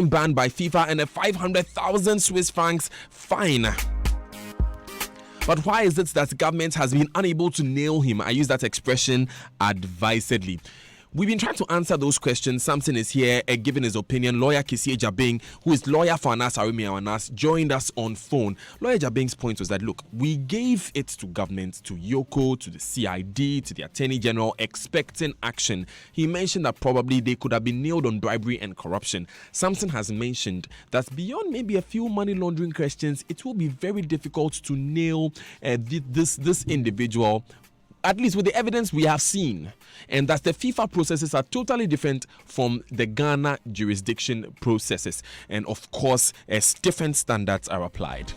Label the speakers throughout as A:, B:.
A: banned by FIFA and a 500,000 Swiss francs fine. But why is it that government has been unable to nail him? I use that expression advisedly. We've been trying to answer those questions. Samson is here giving his opinion. Lawyer Kisie Jabing, who is lawyer for Anas Arumi Anas, joined us on phone. Lawyer Jabing's point was that, look, we gave it to government, to Yoko, to the CID, to the Attorney General, expecting action. He mentioned that probably they could have been nailed on bribery and corruption. Samson has mentioned that beyond maybe a few money laundering questions, it will be very difficult to nail this individual, at least with the evidence we have seen, and that the FIFA processes are totally different from the Ghana jurisdiction processes, and of course, different standards are applied.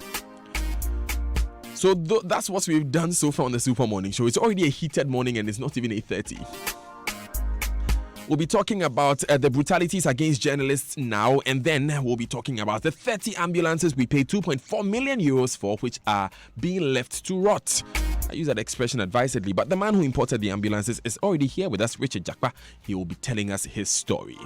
A: So that's what we've done so far on the Super Morning Show. It's already a heated morning, and it's not even 8:30. We'll be talking about the brutalities against journalists now, and then we'll be talking about the 30 ambulances we paid 2.4 million euros for, which are being left to rot. I use that expression advisedly, but the man who imported the ambulances is already here with us, Richard Jakpa. He will be telling us his story.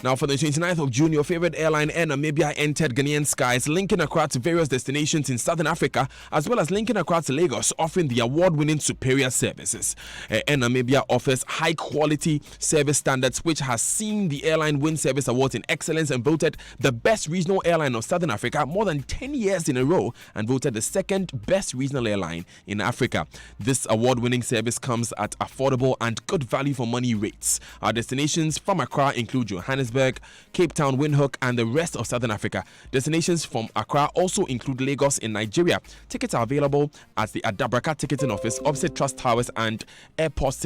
A: Now, for the 29th of June, your favorite airline, Air Namibia, entered Ghanaian skies, linking Accra to various destinations in Southern Africa, as well as linking Accra to Lagos, offering the award-winning superior services. Air Namibia offers high-quality service standards, which has seen the airline win service awards in excellence and voted the best regional airline of Southern Africa more than 10 years in a row, and voted the second best regional airline in Africa. This award-winning service comes at affordable and good value for money rates. Our destinations from Accra include Johannesburg, Cape Town, Windhoek, and the rest of Southern Africa. Destinations from Accra also include Lagos in Nigeria. Tickets are available at the Adabraka Ticketing Office, opposite Trust Towers, and Airport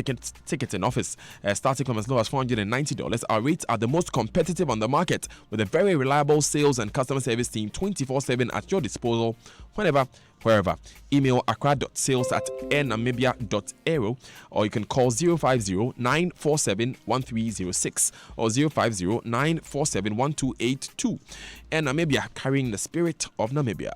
A: Ticketing Office. Starting from as low as $490, our rates are the most competitive on the market, with a very reliable sales and customer service team 24/7 at your disposal, whenever, wherever. Email accra.sales@airnamibia.aero, or you can call 050-947-1306 or 050-947-1282. Air Namibia, carrying the spirit of Namibia.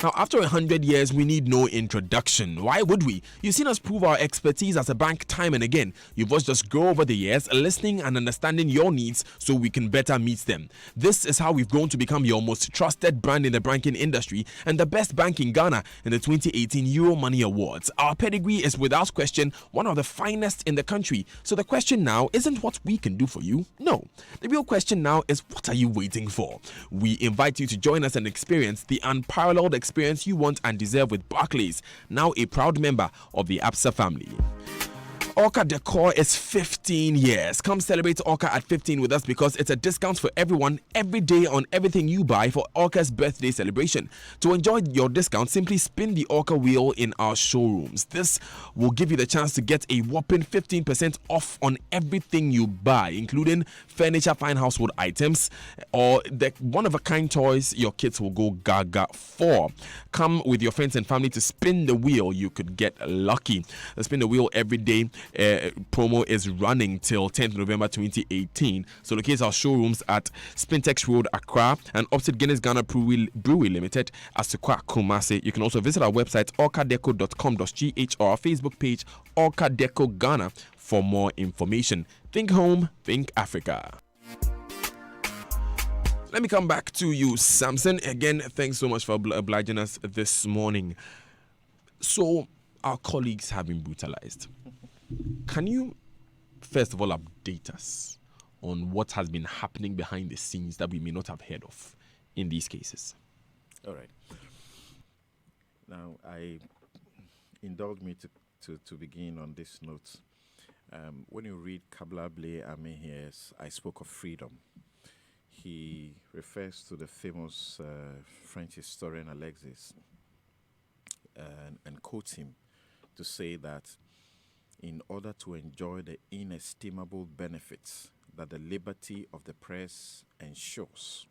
A: Now, after 100 years, we need no introduction. Why would we? You've seen us prove our expertise as a bank time and again. You've watched us grow over the years, listening and understanding your needs so we can better meet them. This is how we've grown to become your most trusted brand in the banking industry and the best bank in Ghana in the 2018 Euro Money Awards. Our pedigree is without question one of the finest in the country. So the question now isn't what we can do for you. No. The real question now is, what are you waiting for? We invite you to join us and experience the unparalleled experience you want and deserve with Barclays, now a proud member of the Absa family. Orca Decor is 15 years. Come celebrate Orca at 15 with us, because it's a discount for everyone every day on everything you buy for Orca's birthday celebration. To enjoy your discount, simply spin the Orca wheel in our showrooms. This will give you the chance to get a whopping 15% off on everything you buy, including furniture, fine household items, or the one-of-a-kind toys your kids will go gaga for. Come with your friends and family to spin the wheel. You could get lucky. Spin the wheel every day promo is running till 10th November 2018. So locate our showrooms at Spintex Road, Accra, and opposite Guinness Ghana Brewery Limited, Asukwa, Kumasi. You can also visit our website orcadeco.com.gh or our Facebook page Orca Deco Ghana for more information. Think home, think Africa. Let me come back to you, Samson. Again, thanks so much for obliging us this morning. So, our colleagues have been brutalized. Can you, first of all, update us on what has been happening behind the scenes that we may not have heard of in these cases?
B: All right. Now, indulge me to begin on this note. When you read Kabla Blé Ame here, I spoke of freedom. He refers to the famous French historian Alexis and quotes him to say that in order to enjoy the inestimable benefits that the liberty of the press ensures,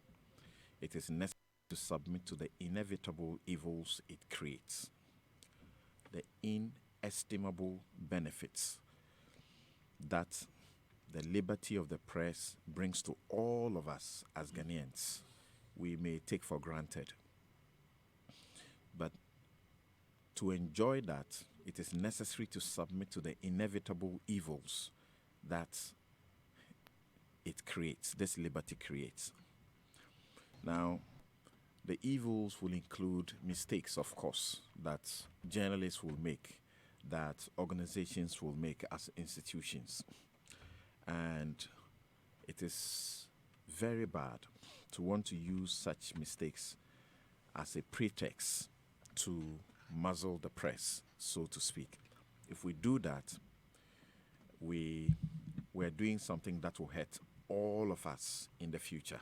B: it is necessary to submit to the inevitable evils it creates. The inestimable benefits that the liberty of the press brings to all of us as Ghanaians, we may take for granted. But to enjoy that, it is necessary to submit to the inevitable evils that it creates, this liberty creates. Now, the evils will include mistakes, of course, that journalists will make, that organizations will make as institutions. And it is very bad to want to use such mistakes as a pretext to muzzle the press, so to speak. If we do that, we're doing something that will hurt all of us in the future.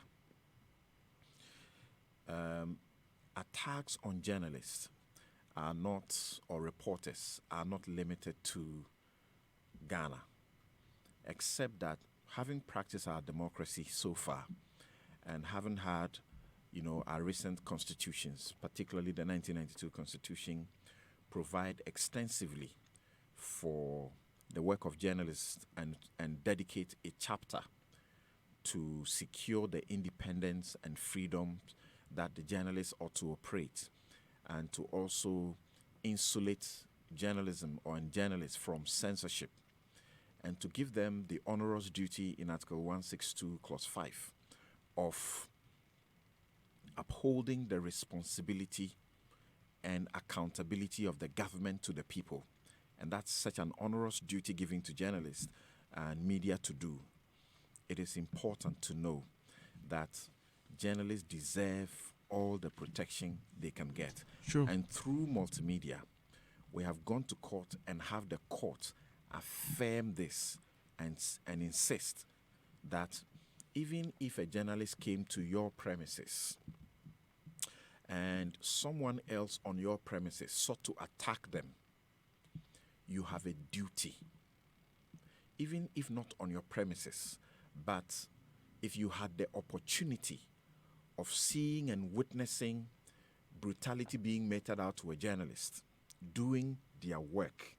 B: Attacks on journalists are not, or reporters, are not limited to Ghana, except that having practiced our democracy so far and having had, our recent constitutions, particularly the 1992 Constitution, provide extensively for the work of journalists and dedicate a chapter to secure the independence and freedom that the journalists ought to operate, and to also insulate journalism or journalists from censorship, and to give them the onerous duty in Article 162, Clause 5 of upholding the responsibility and accountability of the government to the people. And that's such an onerous duty given to journalists and media to do. It is important to know that journalists deserve all the protection they can get.
A: Sure.
B: And through multimedia, we have gone to court and have the court affirm this and insist that even if a journalist came to your premises and someone else on your premises sought to attack them, you have a duty, even if not on your premises, but if you had the opportunity of seeing and witnessing brutality being meted out to a journalist doing their work,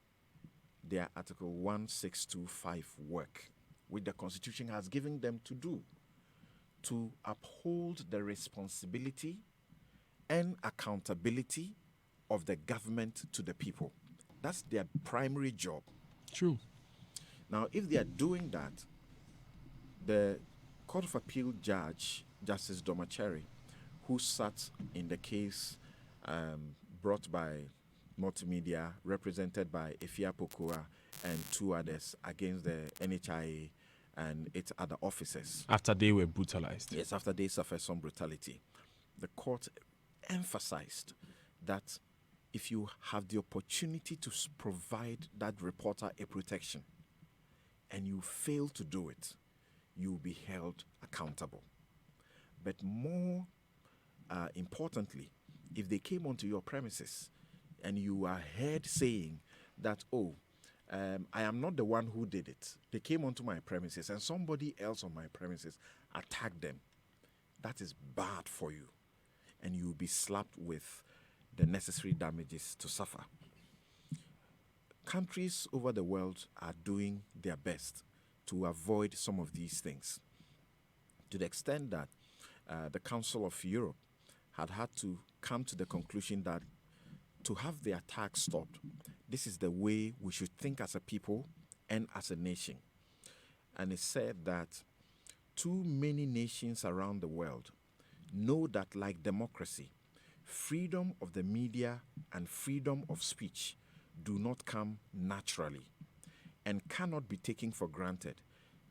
B: their Article 1625 work, which the Constitution has given them to do, to uphold the responsibility and accountability of the government to the people. That's their primary job.
A: True.
B: Now, if they are doing that, the Court of Appeal judge, Justice Domacheri, who sat in the case brought by Multimedia, represented by Efia Pokua and two others against the NHIA and its other officers.
A: After they were brutalized.
B: Yes, after they suffered some brutality. The court emphasized that if you have the opportunity to provide that reporter a protection and you fail to do it, you will be held accountable. But more importantly, if they came onto your premises and you are heard saying that, I am not the one who did it. They came onto my premises and somebody else on my premises attacked them. That is bad for you. And you will be slapped with the necessary damages to suffer. Countries over the world are doing their best to avoid some of these things, to the extent that the Council of Europe had to come to the conclusion that to have the attack stopped, this is the way we should think as a people and as a nation. And it said that too many nations around the world know that, like democracy, freedom of the media and freedom of speech do not come naturally and cannot be taken for granted.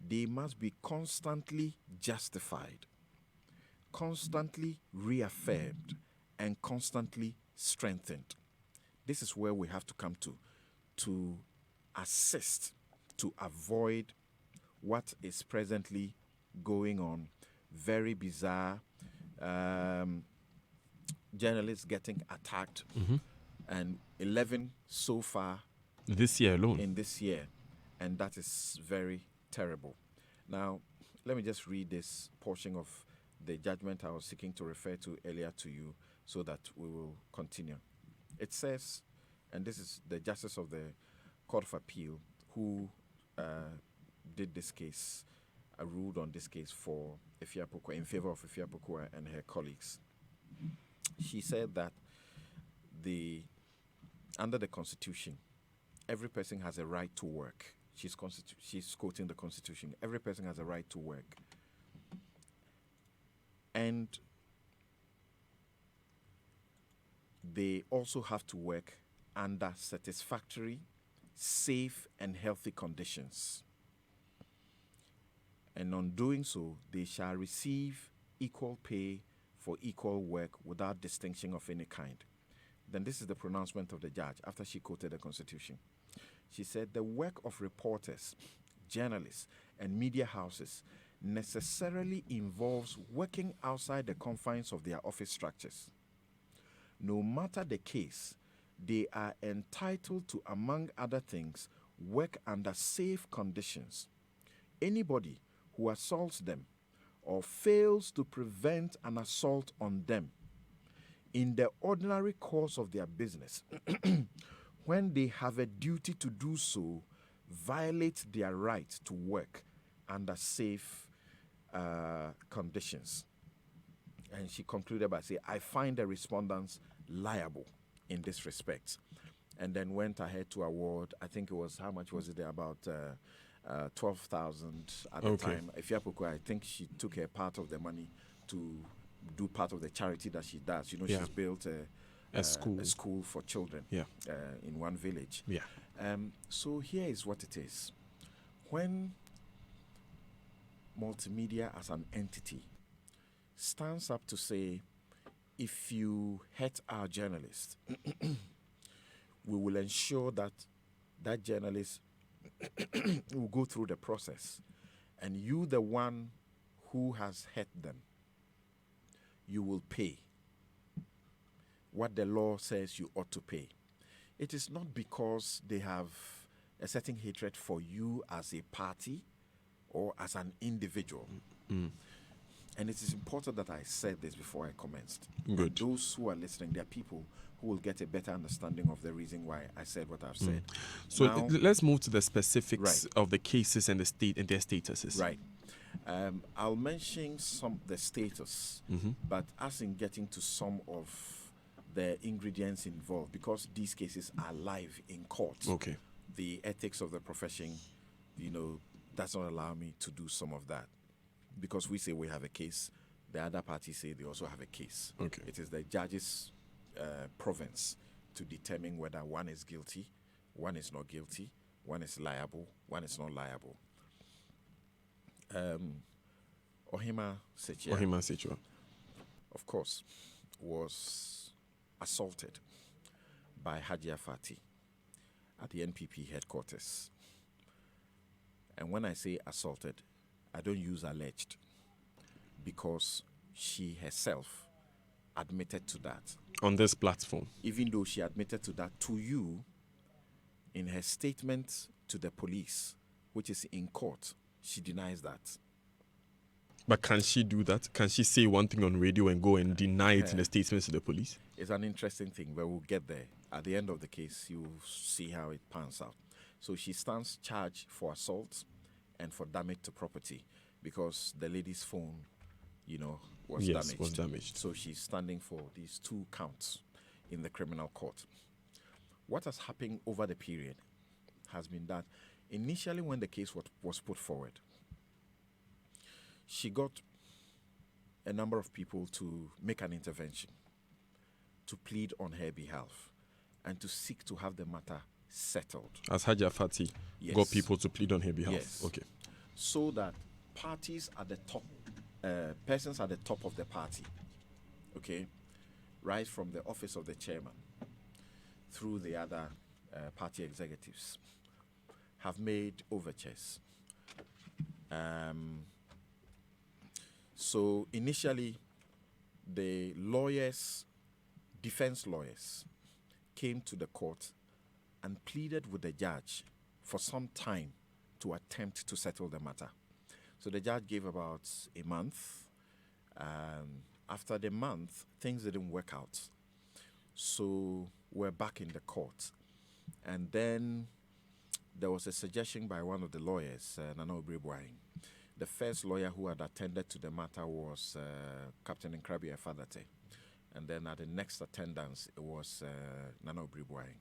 B: They must be constantly justified, constantly reaffirmed, and constantly strengthened. This is where we have to come to assist to avoid what is presently going on. Very bizarre. Journalists getting attacked, and 11 so far
A: this year alone.
B: in this year, and that is very terrible. Now, let me just read this portion of the judgment I was seeking to refer to earlier to you so that we will continue. It says, and this is the Justice of the Court of Appeal who did this case, ruled on this case for Efia Pokua, in favor of Efia Pokua and her colleagues. She said that under the Constitution, every person has a right to work she's quoting the Constitution. Every person has a right to work. And they also have to work under satisfactory, safe, and healthy conditions. And on doing so, they shall receive equal pay for equal work without distinction of any kind. Then this is the pronouncement of the judge after she quoted the Constitution. She said, the work of reporters, journalists, and media houses necessarily involves working outside the confines of their office structures. No matter the case, they are entitled to, among other things, work under safe conditions. Anybody who assaults them or fails to prevent an assault on them in the ordinary course of their business, when they have a duty to do so, violates their right to work under safe conditions. And she concluded by saying, I find the respondents liable in this respect. And then went ahead to award, I think it was, how much was it there? About 12,000 at the time. Ifiapuku, I think she took a part of the money to do part of the charity that she does. You know, she's built a school for children in one village.
A: Yeah.
B: So here is what it is. When multimedia as an entity stands up to say, if you hurt our journalist, we will ensure that that journalist will go through the process, and you, the one who has hurt them, you will pay what the law says you ought to pay. It is not because they have a certain hatred for you as a party or as an individual. And it is important that I said this before I commenced.
A: Good.
B: And those who are listening, there are people who will get a better understanding of the reason why I said what I've said.
A: So
B: now,
A: let's move to the specifics of the cases and the state and their statuses.
B: Right. I'll mention some the status, but as in getting to some of the ingredients involved, because these cases are live in court.
A: Okay.
B: The ethics of the profession, does not allow me to do some of that. Because we say we have a case, the other parties say they also have a case.
A: Okay.
B: It is the judge's province to determine whether one is guilty, one is not guilty, one is liable, one is not liable. Ohima Sechia, of course, was assaulted by Hajia Fati at the NPP headquarters. And when I say assaulted, I don't use alleged, because she herself admitted to that.
A: On this platform.
B: Even though she admitted to that to you, in her statement to the police, which is in court, she denies that.
A: But can she do that? Can she say one thing on radio and go and deny it in the statements to the police?
B: It's an interesting thing, but we'll get there. At the end of the case, you'll see how it pans out. So she stands charged for assault and for damage to property, because the lady's phone, was damaged. So she's standing for these 2 counts in the criminal court. What has happened over the period has been that initially when the case was put forward, she got a number of people to make an intervention, to plead on her behalf, and to seek to have the matter settled.
A: As Hajia Fati got people to plead on her behalf?
B: Yes.
A: Okay.
B: So that parties at the top, persons at the top of the party, okay, right from the office of the chairman through the other party executives, have made overtures. So initially, the defense lawyers, came to the court and pleaded with the judge for some time to attempt to settle the matter. So the judge gave about a month. After the month, things didn't work out. So we're back in the court. And then there was a suggestion by one of the lawyers, Nana Obribwai. The first lawyer who had attended to the matter was Captain Nkrabi Efadate. And then at the next attendance, it was Nana Obribwai.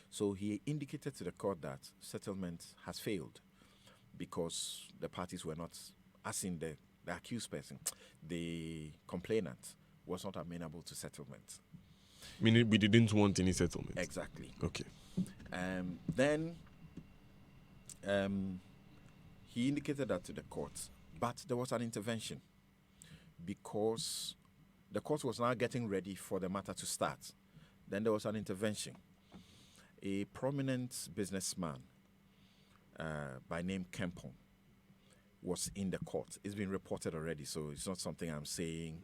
B: So he indicated to the court that settlement has failed because the parties were not, as in the accused person, the complainant was not amenable to settlement.
A: Meaning we didn't want any settlement.
B: Exactly.
A: Okay.
B: Then he indicated that to the court, but there was an intervention because the court was now getting ready for the matter to start. Then there was an intervention. A prominent businessman by name Kempon was in the court. It's been reported already, so it's not something I'm saying.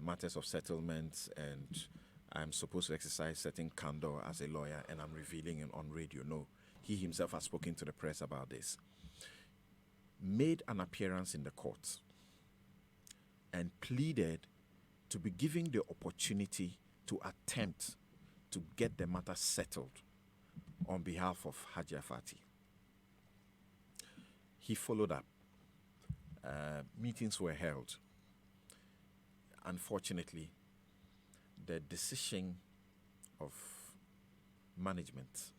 B: Matters of settlement, and I'm supposed to exercise certain candor as a lawyer, and I'm revealing it on radio. No, he himself has spoken to the press about this. Made an appearance in the court and pleaded to be given the opportunity to attempt to get the matter settled on behalf of Haji Fati. He followed up. Meetings were held. Unfortunately, the decision of management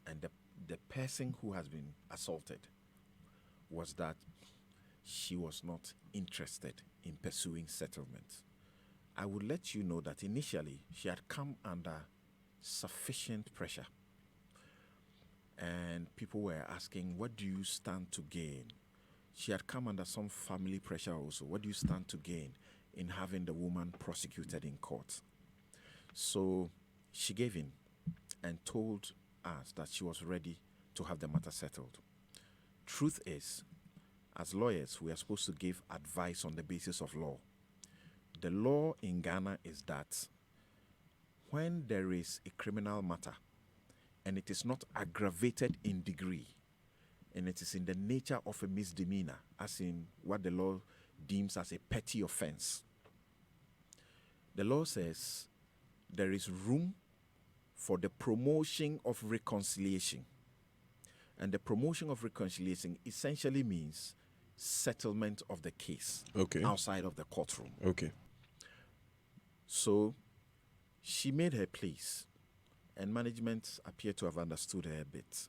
B: and the person who has been assaulted was that she was not interested in pursuing settlement. I would let you know that initially she had come under sufficient pressure, and people were asking, what do you stand to gain? She had come under some family pressure also. What do you stand to gain in having the woman prosecuted in court? So she gave in and told us that she was ready to have the matter settled. Truth is, as lawyers, we are supposed to give advice on the basis of law. The law in Ghana is that when there is a criminal matter and it is not aggravated in degree, and it is in the nature of a misdemeanor, as in what the law deems as a petty offense, the law says there is room for the promotion of reconciliation. And the promotion of reconciliation essentially means settlement of the case outside of the courtroom.
A: Okay.
B: So she made her pleas, and management appeared to have understood her a bit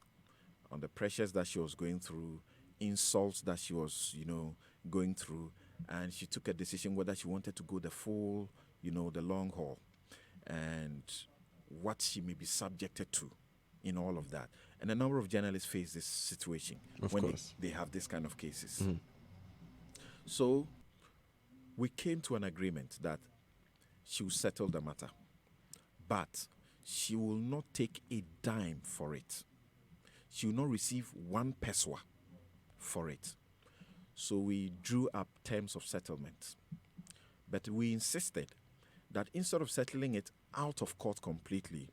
B: on the pressures that she was going through, insults that she was, going through, and she took a decision whether she wanted to go the full, the long haul, and what she may be subjected to in all of that. And a number of journalists face this situation when they have this kind of cases.
A: Mm.
B: So we came to an agreement that she will settle the matter, but she will not take a dime for it. She will not receive one peswa for it. So we drew up terms of settlement. But we insisted that instead of settling it out of court completely,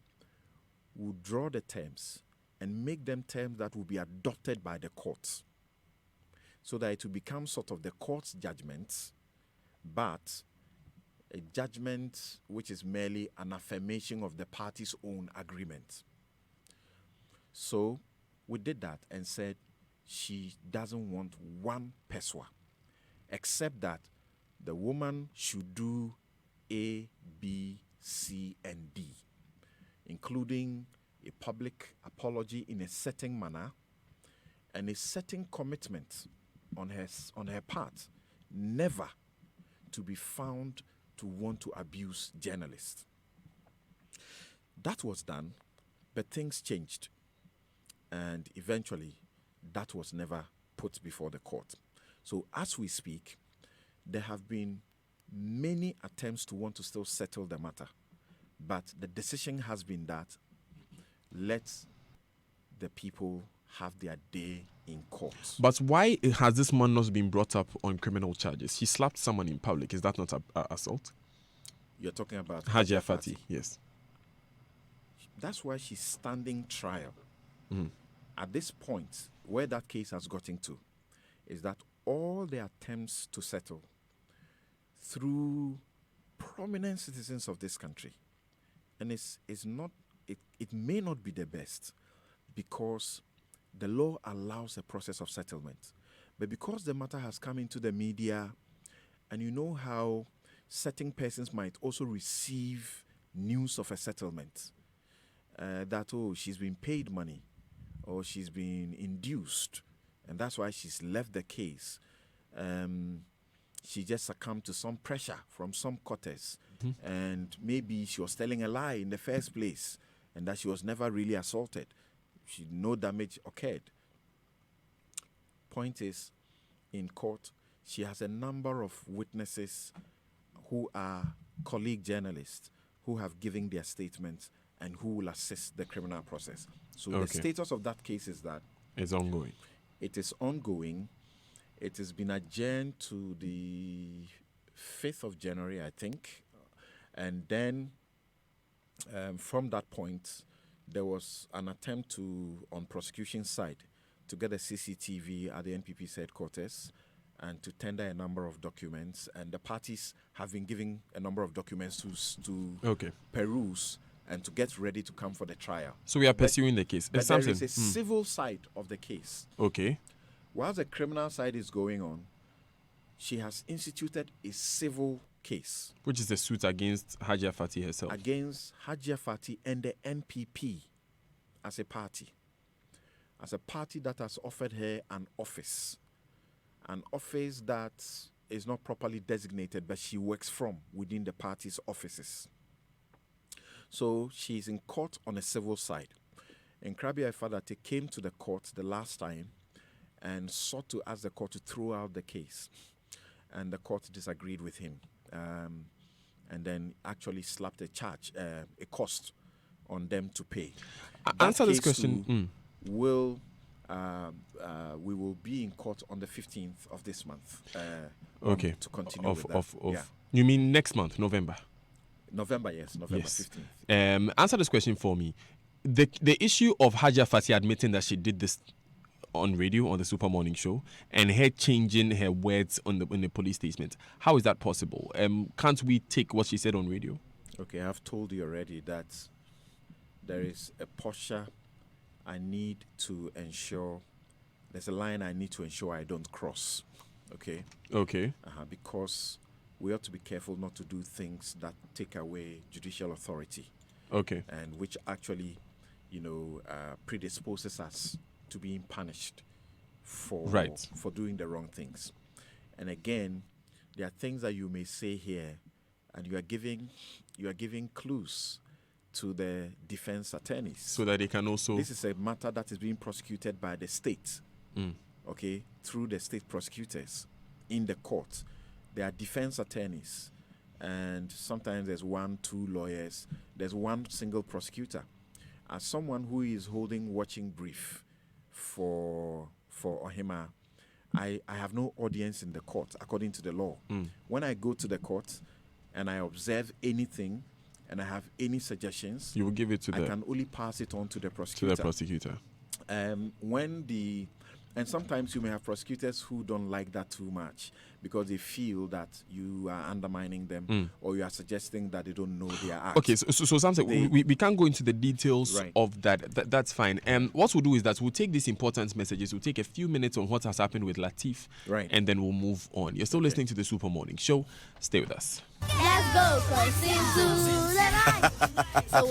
B: we'll draw the terms and make them terms that will be adopted by the courts, so that it will become sort of the court's judgment, but a judgment which is merely an affirmation of the party's own agreement. So we did that and said she doesn't want one peswa, except that the woman should do A, B, C, and D, including a public apology in a certain manner and a certain commitment on her part never to be found to want to abuse journalists. That was done, but things changed, and eventually that was never put before the court. So as we speak, there have been many attempts to want to still settle the matter, but the decision has been that let the people have their day in court.
A: But why has this man not been brought up on criminal charges? He slapped someone in public. Is that not assault?
B: You're talking about
A: Haji Fati, yes.
B: That's why she's standing trial.
A: Mm.
B: At this point, where that case has gotten to, is that all the attempts to settle through prominent citizens of this country, and it may not be the best, because the law allows a process of settlement. But because the matter has come into the media, and you know how certain persons might also receive news of a settlement, that, oh, she's been paid money or she's been induced, and that's why she's left the case. She just succumbed to some pressure from some quarters, and maybe she was telling a lie in the first place, and that she was never really assaulted. No damage occurred. Point is, in court, she has a number of witnesses who are colleague journalists who have given their statements and who will assist the criminal process. So the status of that case is that
A: it's ongoing.
B: It is ongoing. It has been adjourned to the 5th of January, I think. And then from that point, there was an attempt on prosecution side, to get a CCTV at the NPP's headquarters and to tender a number of documents. And the parties have been giving a number of documents to peruse and to get ready to come for the trial.
A: So we are pursuing the case.
B: But there is a civil side of the case.
A: Okay.
B: While the criminal side is going on, she has instituted a civil case.
A: Which is a suit against Hajia Fati herself.
B: Against Hajia Fati and the NPP as a party. As a party that has offered her an office that is not properly designated, but she works from within the party's offices. So she's in court on a civil side. And Krabia Ifadate came to the court the last time and sought to ask the court to throw out the case. And the court disagreed with him. And then actually slapped a charge, a cost on them to pay.
A: Answer this question.
B: We will be in court on the 15th of this month. To continue with that.
A: You mean next month, November?
B: November 15th.
A: Answer this question for me. The issue of Hajia Fati admitting that she did this on radio, on the Super Morning Show, and her changing her words in the police statement. How is that possible? Can't we take what she said on radio?
B: Okay, I've told you already that there is a posture I need to ensure, there's a line I need to ensure I don't cross. Okay?
A: Okay.
B: Because we ought to be careful not to do things that take away judicial authority.
A: Okay.
B: And which actually, predisposes us to being punished for doing the wrong things. And again, there are things that you may say here, and you are giving clues to the defense attorneys,
A: so that they can also.
B: This is a matter that is being prosecuted by the state, through the state prosecutors in the court. There are defense attorneys, and sometimes there's 1, 2 lawyers. There's one single prosecutor. As someone who is holding watching brief for Ohima, I have no audience in the court according to the law. When I go to the court and I observe anything and I have any suggestions,
A: you will give it to
B: I can only pass it on to the prosecutor. And sometimes you may have prosecutors who don't like that too much because they feel that you are undermining them or you are suggesting that they don't know their acts.
A: Okay, so something we can't go into the details of that. That's fine. What we'll do is that we'll take these important messages. We'll take a few minutes on what has happened with Latif, and then we'll move on. You're still listening to the Super Morning Show. Stay with us.
C: Let's go, cause it's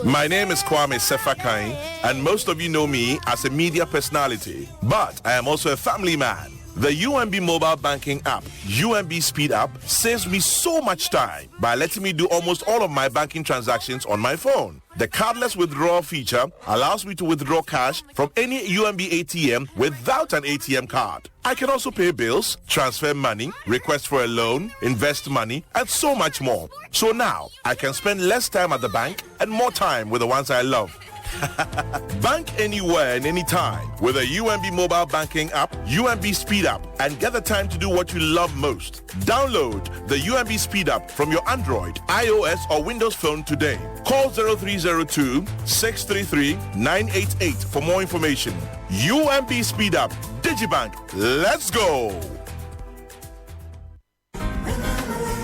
D: My name is Kwame Sefakai, and most of you know me as a media personality, but I am also a family man. The UMB mobile banking app, UMB Speed App, saves me so much time by letting me do almost all of my banking transactions on my phone. The cardless withdrawal feature allows me to withdraw cash from any UMB ATM without an ATM card. I can also pay bills, transfer money, request for a loan, invest money, and so much more. So now, I can spend less time at the bank and more time with the ones I love. Bank anywhere and anytime with a UMB mobile banking app, UMB Speed App, and get the time to do what you love most. Download the UMB Speed App from your Android, iOS, or Windows phone today. Call 0302-633-988 for more information. UMB Speed App, Digibank, let's go!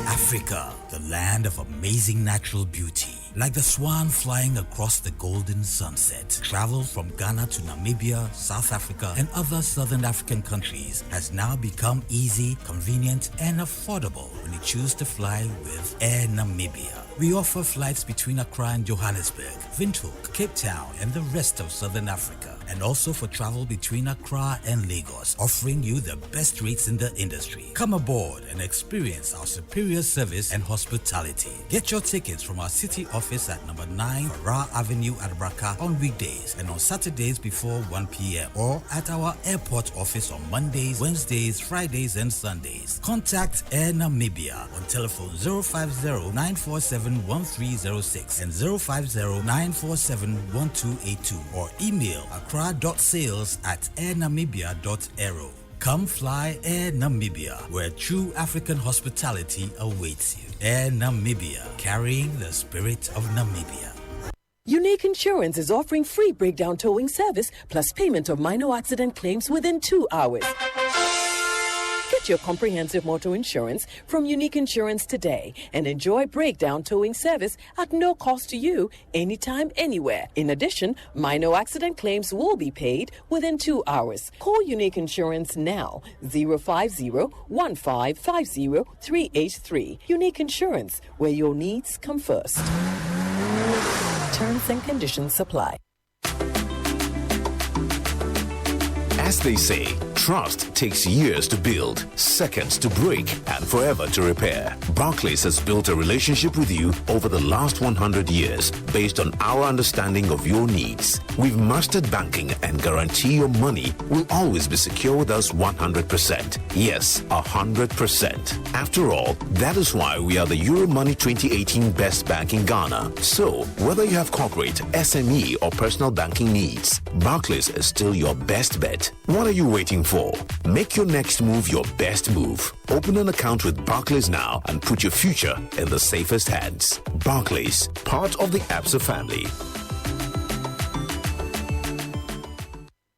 E: Africa, the land of amazing natural beauty. Like the swan flying across the golden sunset, travel from Ghana to Namibia, South Africa, and other southern African countries has now become easy, convenient, and affordable when you choose to fly with Air Namibia. We offer flights between Accra and Johannesburg, Windhoek, Cape Town, and the rest of Southern Africa, and also for travel between Accra and Lagos, offering you the best rates in the industry. Come aboard and experience our superior service and hospitality. Get your tickets from our city office at number 9 Ra Avenue at Braka on weekdays and on Saturdays before 1 p.m. or at our airport office on Mondays, Wednesdays, Fridays, and Sundays. Contact Air Namibia on telephone 050-947-1306 and 050-947-1282 or email accra.sales@airnamibia.aero. Come fly Air Namibia, where true African hospitality awaits you. Air Namibia, carrying the spirit of Namibia.
C: Unique Insurance is offering free breakdown towing service plus payment of minor accident claims within 2 hours. Get your comprehensive motor insurance from Unique Insurance today and enjoy breakdown towing service at no cost to you anytime, anywhere. In addition, minor accident claims will be paid within 2 hours. Call Unique Insurance now, 050-1550-383. Unique Insurance, where your needs come first. Terms and conditions apply.
F: As they say, trust takes years to build, seconds to break, and forever to repair. Barclays has built a relationship with you over the last 100 years based on our understanding of your needs. We've mastered banking and guarantee your money will always be secure with us 100%. Yes, 100%. After all, that is why we are the Euromoney 2018 Best Bank in Ghana. So, whether you have corporate, SME, or personal banking needs, Barclays is still your best bet. What are you waiting for? Make your next move your best move. Open an account with Barclays now and put your future in the safest hands. Barclays, part of the Absa family.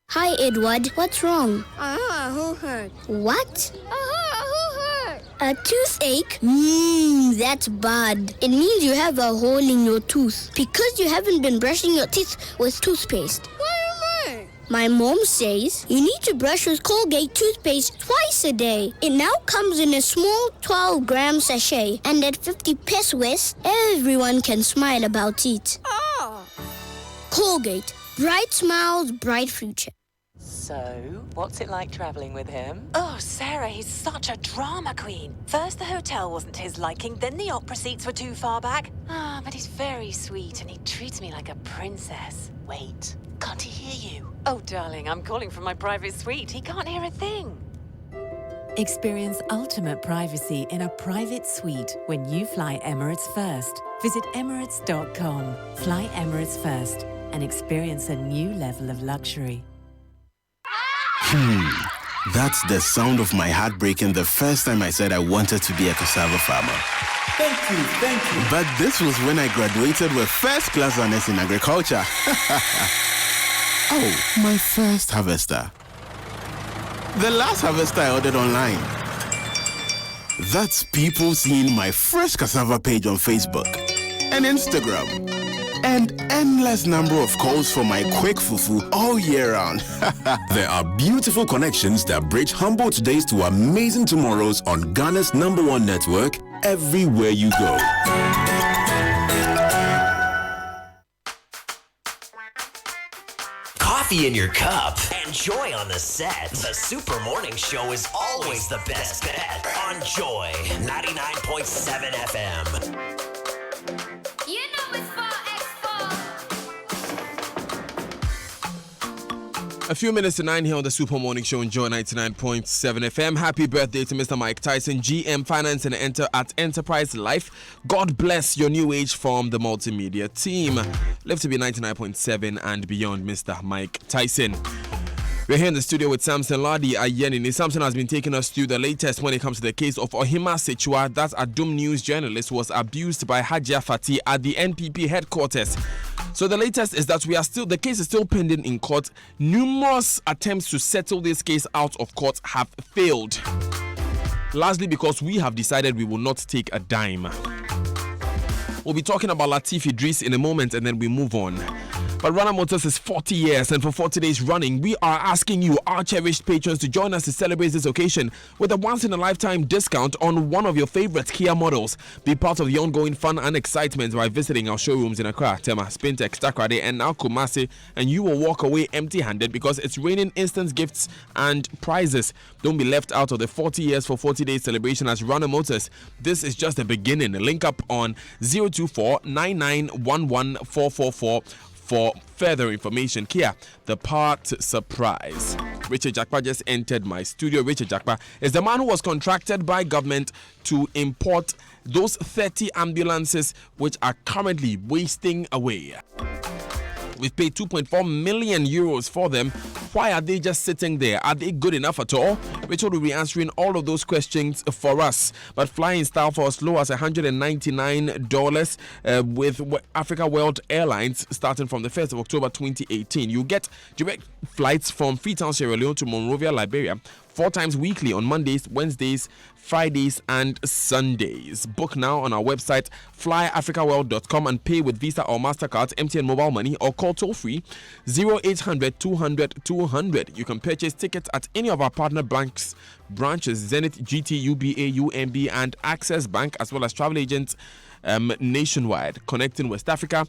G: Hi, Edward. What's wrong?
H: Who hurt?
G: What?
H: Who hurt?
G: A toothache? That's bad. It means you have a hole in your tooth because you haven't been brushing your teeth with toothpaste.
H: What do you mean?
G: My mom says you need to brush with Colgate toothpaste twice a day. It now comes in a small 12-gram sachet, and at 50 pesos, everyone can smile about it.
H: Oh.
G: Colgate. Bright smiles, bright future.
I: So, what's it like traveling with him? Oh, Sarah, he's such a drama queen. First the hotel wasn't to his liking, then the opera seats were too far back. But he's very sweet and he treats me like a princess. Wait, can't he hear you? Oh, darling, I'm calling from my private suite. He can't hear a thing.
J: Experience ultimate privacy in a private suite when you fly Emirates First. Visit emirates.com. Fly Emirates First and experience a new level of luxury.
K: That's the sound of my heart breaking the first time I said I wanted to be a cassava farmer.
E: Thank you.
K: But this was when I graduated with first class honors in agriculture. Oh, my first harvester. The last harvester I ordered online. That's people seeing my fresh cassava page on Facebook and Instagram. And endless number of calls for my quick fufu all year round.
F: There are beautiful connections that bridge humble todays to amazing tomorrows on Ghana's #1 network, everywhere you go.
L: Coffee in your cup and Joy on the set. The Super Morning Show is always the best bet on Joy 99.7 FM.
H: You know it's 4x4.
A: A few minutes to 9 here on the Super Morning Show on Joy 99.7 FM. Happy birthday to Mr. Mike Tyson, GM Finance and at Enterprise Life. God bless your new age from the multimedia team. Live to be 99.7 and beyond, Mr. Mike Tyson. We're here in the studio with Samson Ladi Ayenini. Samson has been taking us through the latest when it comes to the case of Ohima Sechua, that Adum News journalist was abused by Hajia Fati at the NPP headquarters. So the latest is that the case is still pending in court. Numerous attempts to settle this case out of court have failed. Largely because we have decided we will not take a dime. We'll be talking about Latif Idris in a moment and then we move on. But Rana Motors is 40 years, and for 40 days running, we are asking you, our cherished patrons, to join us to celebrate this occasion with a once-in-a-lifetime discount on one of your favorite Kia models. Be part of the ongoing fun and excitement by visiting our showrooms in Accra, Tema, Spintex, Takrade, and now Kumasi, and you will walk away empty-handed because it's raining instant gifts and prizes. Don't be left out of the 40 years for 40 days celebration as Rana Motors. This is just the beginning. Link up on 024 9911 444 for further information. Kia, the part surprise. Richard Jakpa just entered my studio. Richard Jakpa is the man who was contracted by government to import those 30 ambulances which are currently wasting away. We've paid 2.4 million euros for them. Why are they just sitting there? Are they good enough at all? Richard will be answering all of those questions for us. But fly in style for as low as $199 with Africa World Airlines starting from the 1st of October 2018. You get direct flights from Freetown, Sierra Leone to Monrovia, Liberia, 4 times weekly on Mondays, Wednesdays, Fridays, and Sundays. Book now on our website, flyafricaworld.com, and pay with Visa or MasterCard, MTN Mobile Money, or call toll-free 0800 200 200. You can purchase tickets at any of our partner banks branches, Zenith, GT, UBA, UMB, and Access Bank, as well as travel agents nationwide, connecting West Africa.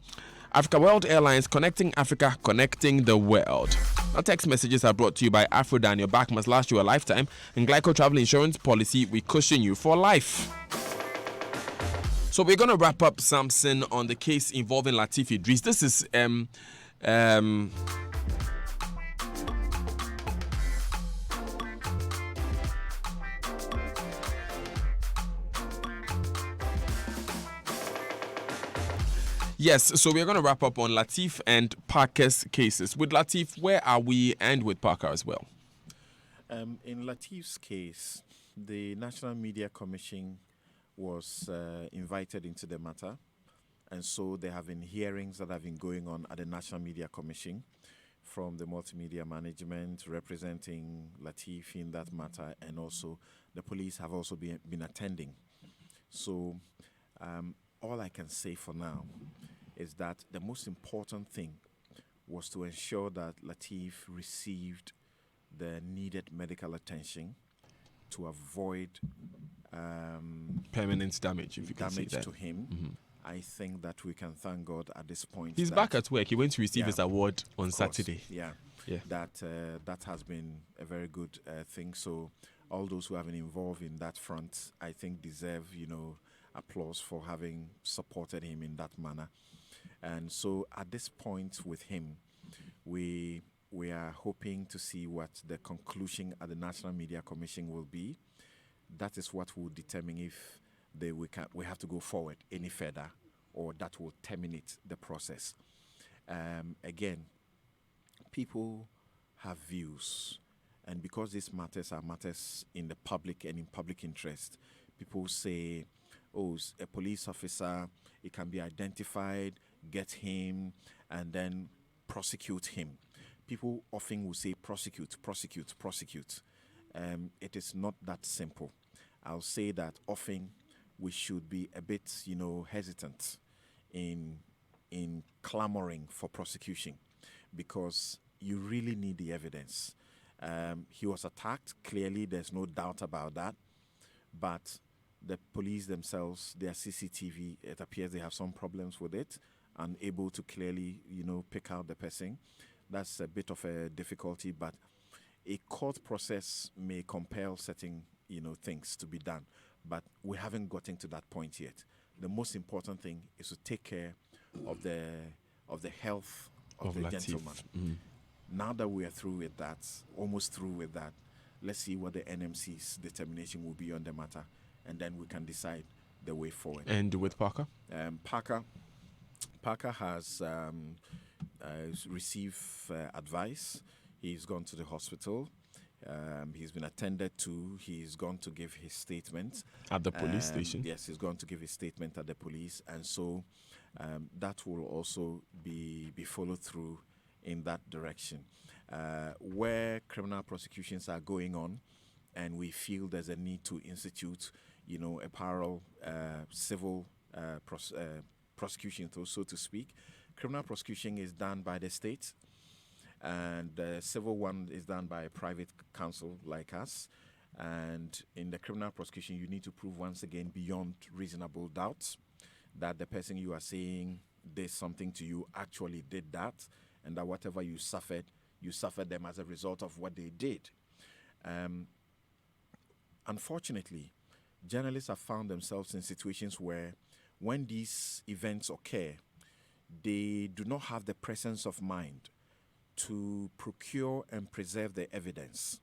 A: Africa World Airlines, connecting Africa, connecting the world. Our text messages are brought to you by Afrodan. Your back must last you a lifetime. And Glyco Travel Insurance Policy, we cushion you for life. So we're going to wrap up something on the case involving Latif Idris. This is yes, so we're going to wrap up on Latif and Parker's cases. With Latif, where are we, and with Parker as well?
B: In Latif's case, the National Media Commission was invited into the matter, and so there have been hearings that have been going on at the National Media Commission from the multimedia management representing Latif in that matter, and also the police have also been attending. So all I can say for now is that the most important thing was to ensure that Latif received the needed medical attention to avoid
A: permanent damage, if you can say that.
B: To him. Mm-hmm. I think that we can thank God at this point.
A: He's back at work. He went to receive his award on Saturday.
B: Yeah. That has been a very good thing. So all those who have been involved in that front, I think deserve, applause for having supported him in that manner. And so at this point with him, we are hoping to see what the conclusion at the National Media Commission will be. That is what will determine if we have to go forward any further, or that will terminate the process. Again, people have views, and because these matters are matters in the public and in public interest, people say, oh, a police officer, it can be identified, get him, and then prosecute him. People often will say prosecute. It is not that simple. I'll say that often we should be a bit, hesitant in clamoring for prosecution, because you really need the evidence. He was attacked. Clearly, there's no doubt about that. But the police themselves, their CCTV, it appears they have some problems with it, unable to clearly, pick out the person. That's a bit of a difficulty, but a court process may compel certain, things to be done. But we haven't gotten to that point yet. The most important thing is to take care of the health of the
A: Latif.
B: gentleman. Mm-hmm. Now that we are through with that, almost through with that, let's see what the NMC's determination will be on the matter, and then we can decide the way forward.
A: And with Parker?
B: Parker has received advice. He's gone to the hospital. He's been attended to. He's gone to give his statement.
A: At the police station?
B: Yes, he's gone to give his statement at the police. And so that will also be followed through in that direction. Where criminal prosecutions are going on, and we feel there's a need to institute, a parallel civil prosecution, so to speak, criminal prosecution is done by the state, and the civil one is done by a private counsel like us. And in the criminal prosecution, you need to prove once again beyond reasonable doubt that the person you are saying did something to you actually did that, and that whatever you suffered them as a result of what they did. Unfortunately, journalists have found themselves in situations where when these events occur, they do not have the presence of mind to procure and preserve the evidence.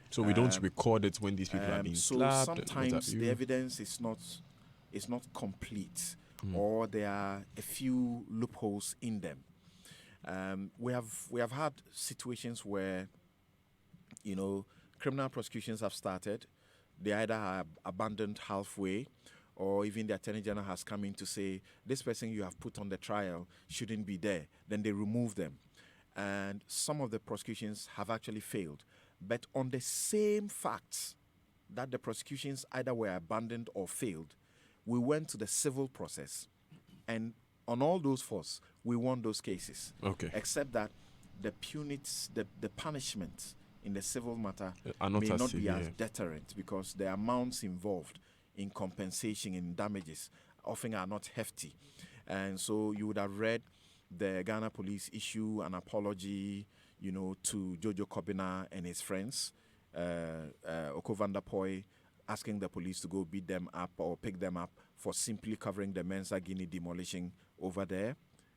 A: So we don't record it when these people are being slapped.
B: So sometimes the evidence is not complete, or there are a few loopholes in them. We have had situations where, criminal prosecutions have started. They either are abandoned halfway, or even the Attorney General has come in to say, this person you have put on the trial shouldn't be there. Then they remove them. And some of the prosecutions have actually failed. But on the same facts that the prosecutions either were abandoned or failed, we went to the civil process. And on all those fours, we won those cases.
A: Okay.
B: Except that the the punishment in the civil matter
A: may
B: not be
A: severe.
B: as deterrent, because the amounts involved in compensation, in damages, often are not hefty. And so you would have read the Ghana police issue an apology, to Jojo Kobina and his friends, Oko van der Poy, asking the police to go beat them up or pick them up for simply covering the Mensa Guinea demolition over there.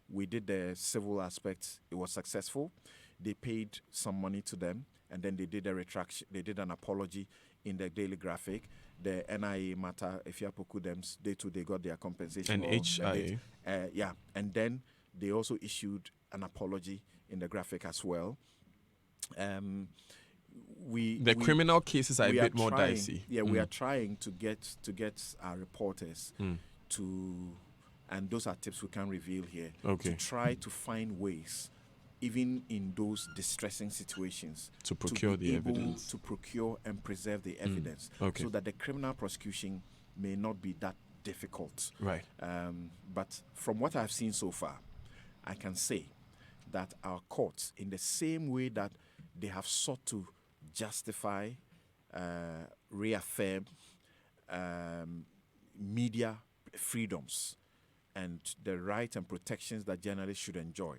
B: We did the civil aspects. It was successful. They paid some money to them, and then they did a retraction. They did an apology in the Daily Graphic. The NIA matter, if you poku them, they got their compensation.
A: And HIA.
B: And then they also issued an apology in the Graphic as well.
A: Criminal cases are a bit more dicey.
B: Yeah, we are trying to get our reporters to, and those are tips we can reveal here, to try to find ways, even in those distressing situations,
A: to procure the evidence,
B: to procure and preserve the evidence, so that the criminal prosecution may not be that difficult.
A: Right.
B: But from what I've seen so far, I can say that our courts, in the same way that they have sought to justify, reaffirm media freedoms and the rights and protections that journalists should enjoy,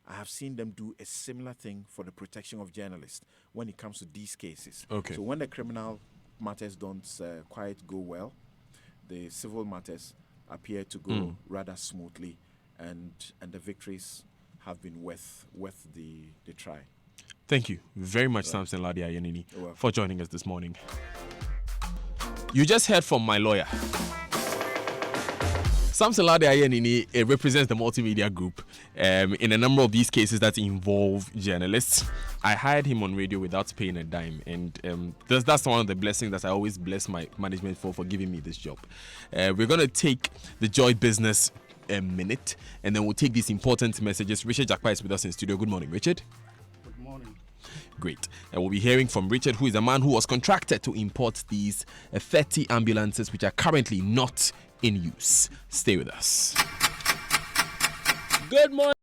B: I have seen them do a similar thing for the protection of journalists when it comes to these cases.
A: Okay.
B: So when the criminal matters don't quite go well, the civil matters appear to go rather smoothly, and the victories have been worth the try.
A: Thank you very much, Samson Ladi Ayenini, for joining us this morning. You just heard from my lawyer. Samson Ladi Ayenini represents the multimedia group in a number of these cases that involve journalists. I hired him on radio without paying a dime, and that's one of the blessings that I always bless my management for giving me this job. We're going to take the Joy Business a minute, and then we'll take these important messages. Richard Jakpa is with us in studio. Good morning, Richard.
M: Good morning.
A: Great. And we'll be hearing from Richard, who is a man who was contracted to import these 30 ambulances which are currently not in use. Stay with us. Good morning.